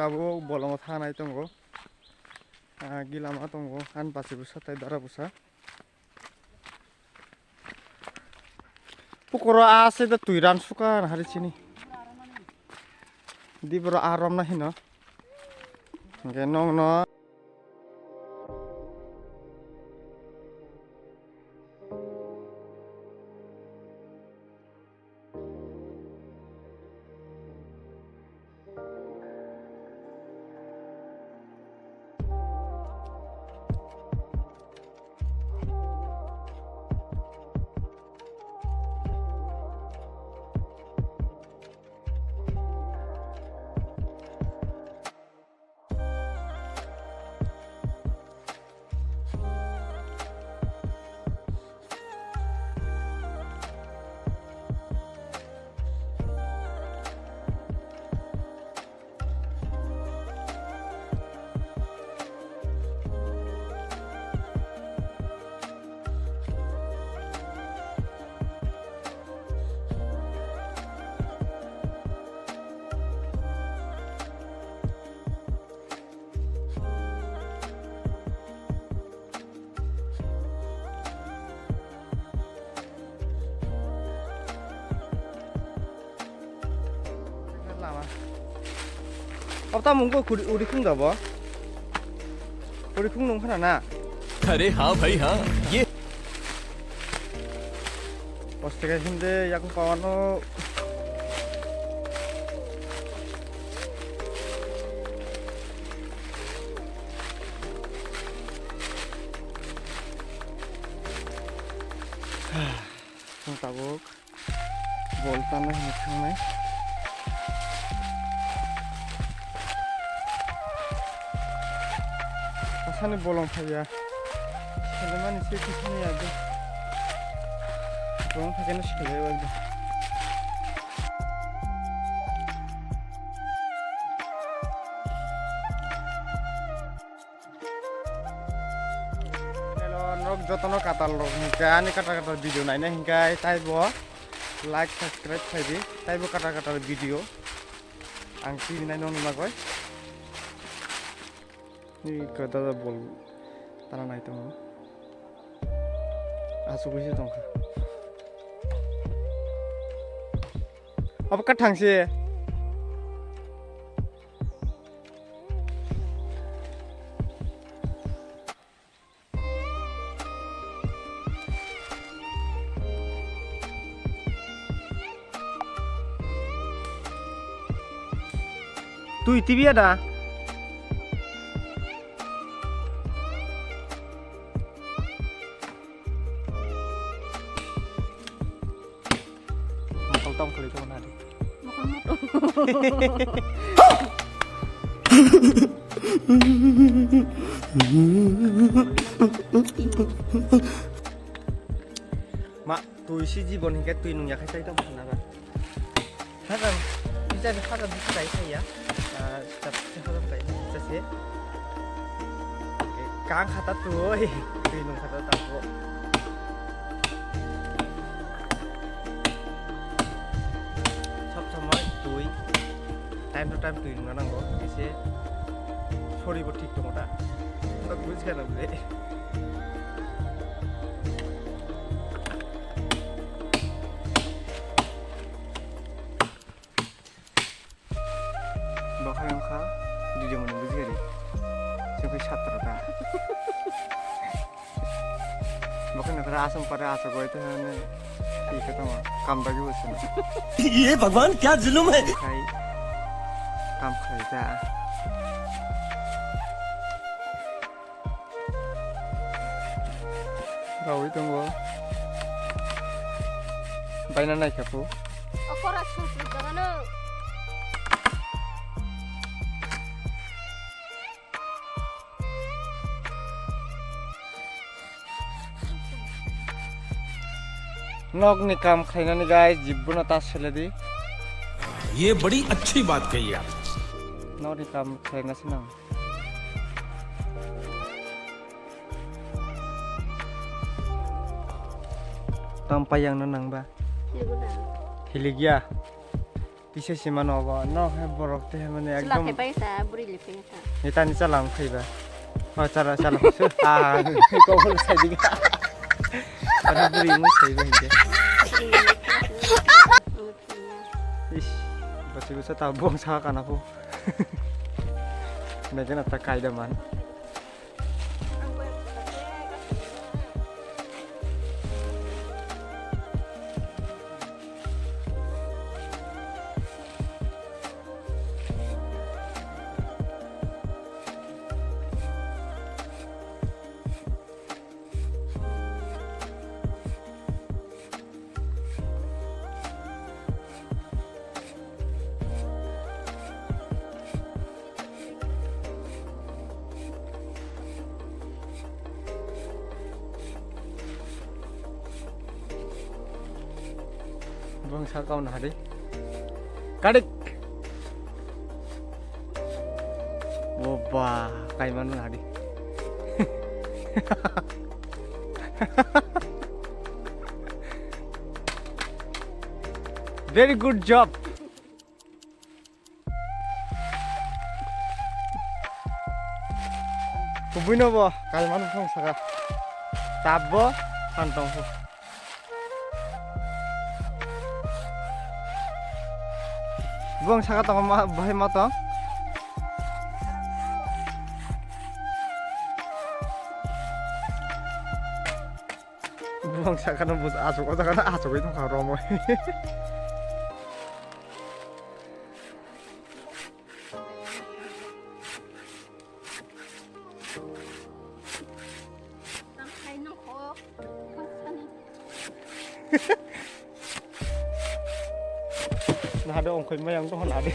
tabuk bolong thanai tongo gilama tongo an basi busa tai dara busa pukoro ase da tuiran sukan hari sini di bro arom na hino genong no Apa mungko uri khung da bo uri khung nong khana na अरे हाँ भाई हाँ ये postega hinde yak pawano tabuk boltan na hini thangnai asani bolong phaya selemani se kisani ade bolong phaya na shikhe ekdom nok jotono katal rok ani kata video naina hingkai taibo like subscribe khaidi taibo kata video ang ti nai nong magoi ni kata bol tara nai tong asu gisi tong apa kathang se tu TV ada makal tong kali tuh nadi mak tu isi jibon hingga tu inung ya kai tong kenapa haram bisa haram bisa kai ya tập không phải sẽ xé càng khát tuổi tùy nung khát tập bộ sắp xong rồi tuổi time to time tùy nung nó đang có cái xe sorry bật thịt trong đó nó cũng sẽ làm vậy bakal yang kah di zaman itu jadi sampai satu rata bakal negara asam pada asal gue itu hanya ikat sama kam bagi usaha ये भगवान क्या जुल्म है kai kam kerja kau itu gua bayar naik apa? Aku rasa jangan knock ने काम खाइना ने guys जिब्बु ना तास चले दी ये बड़ी अच्छी बात कही आप नॉक ने काम खाइना से ना tampai yang nenang ba hiligia Bisa mana apa? No, borok teh mana Sulah ekdom. kepai sa, buri lepai sa. Kita ni salam kaiba. Oh cara salam. Kau boleh saya juga. Ada berimu saya juga. Ish, basi bisa tabung sa kan aku. Mungkin ada kaidah man. Bang sa kau na hari. Kadik. Oba, kai manu hari. Very good job. Kubuino bo, kai manu phong saka. Tabbo, kantong ho. Buang sakat ako bahay mo to? Buang sakat ng bus aso ko saka na aso ko itong karo mo. Tangkay nang ko. Nada ông khơi mày ông không làm đi.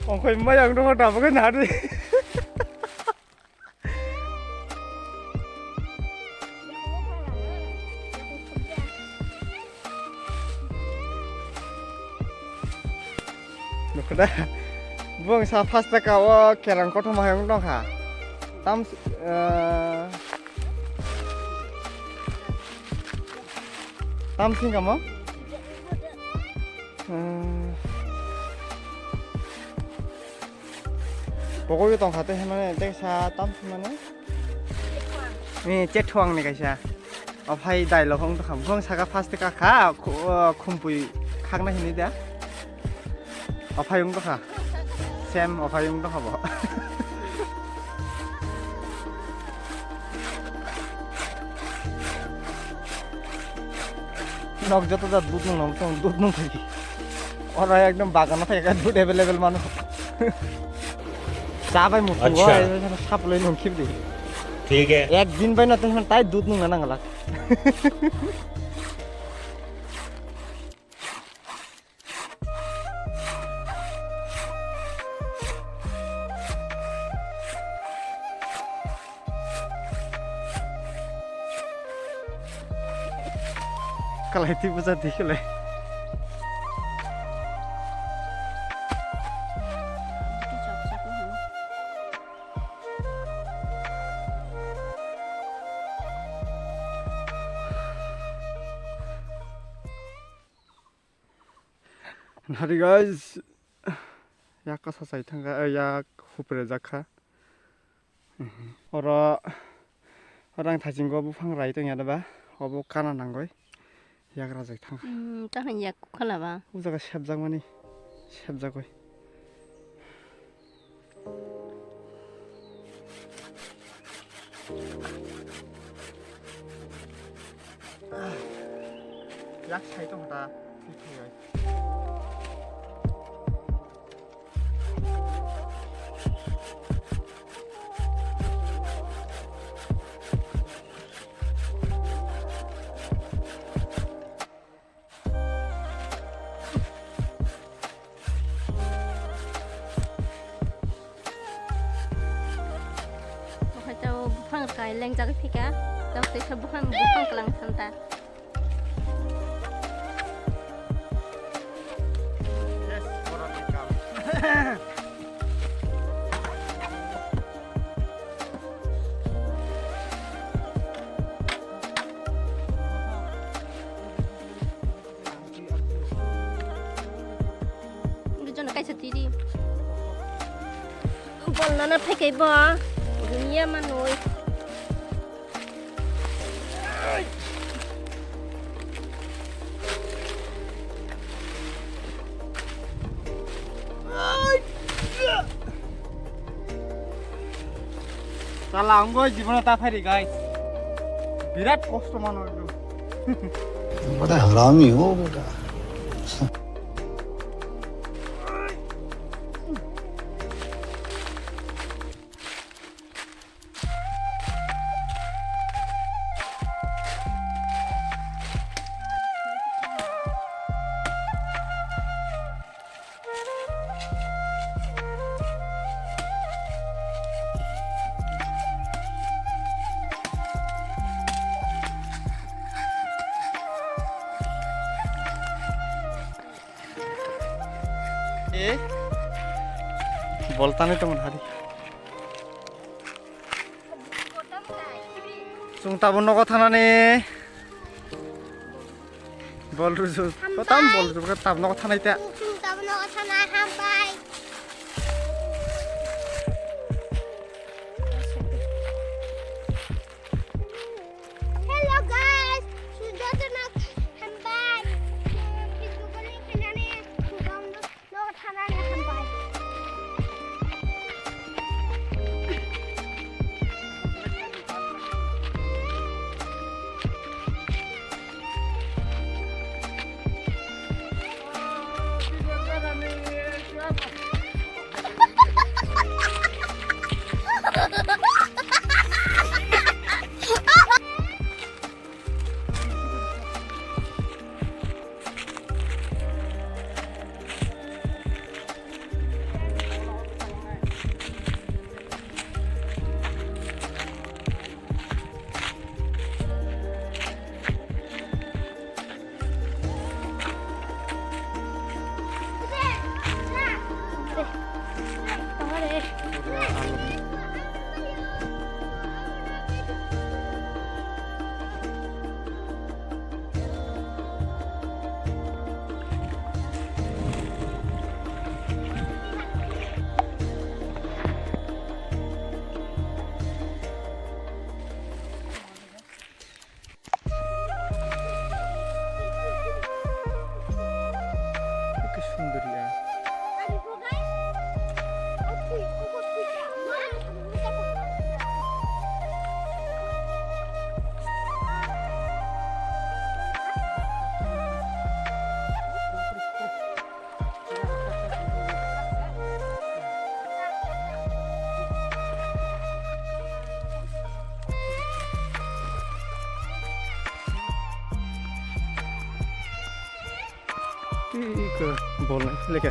Ông khơi mày ông không làm cái nào đi. Được rồi đấy. Vương sa pasta cao kẹrang có thằng mày ông đâu hả? Tam Tamsin kamu? Pokoknya tong kata mana teksa tamsin mana? Ni jet huang ni kaisa. Apa dai lo hong tu kam hong saga pasti kakak kumpul kang na ini dia. Apa yang tu kah? Sam apa yang tu kah? Nok joto da dud nung nom tong dud nung thaki ora ekdom bagano thake dud available manu cha bai mu go sap loi nung khip di ठीक है ek din bai na te tai dud nung na ngala kalau itu bisa dikele. Hari guys, yak kasa sai thanga yak hupre jakha. Orang thajinggo bufang rai tong yada ba, obo kana nangoi. yak rajak thang. Tahan yak khala ba. Ujaga sebjak mani sebjakoi. 약 사이도 하다 뒤태요. Cho bukan kai leng jaga pika. Dau te bukan kelang santa. Yes, orang nikah. tiri. Bolna na phekai ba. Dunia manoi. Salah anggo জীবনে তা ফারি guys বিরাট কষ্ট মানুষ बड़ा हरामी हो बेटा ए बोलता नहीं तो मन हारी सुंगता बन्नो कथा नाने बोल रुजु कताम बोल रुजु कताम कथा नाइता Tabno sana hampai. Hello guys, sudah tenang hampai. Itu kali kenane sudah no sana hampai. সুন্দরিয়া ठीक है बोलना लेके